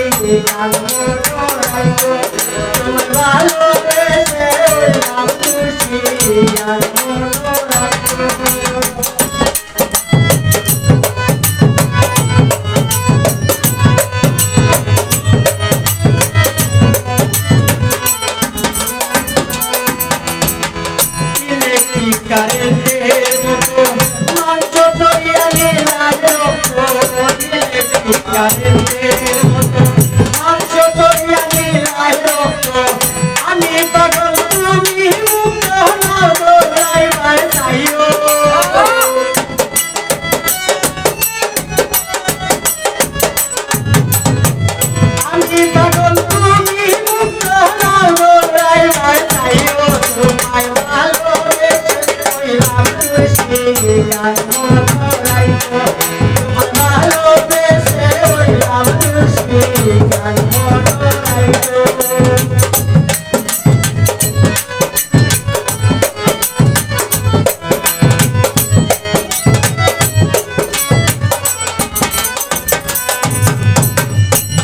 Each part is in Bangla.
গান মনোরাইতো তোমার ভালোবেসে হইলাম খুশি গান মনোরাইতো কারেন্টের মতো মাংস তৈয়া নিলাম কারেন্টের মতো মাংস তৈয়া নিলাম আমি পাগল তুমি মুক্ত হলো রাইবার যাইও আমি পাগল তুমি মুক্ত হলো রাইবার যাইও তোমায় ভালোবেসে হইলাম খুশি গান মনোরাইতো তোমার ভালোবেসে হইলাম খুশি গান মনোরাইতো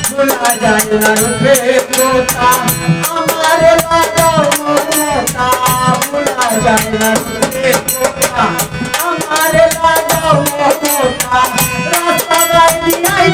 ভোলা যায় না রূপে কথা আমার লাগাও মমতা ভোলা যায় না রূপে কথা আমার লাগাও মমতা রাস্তা গাই দিয়াই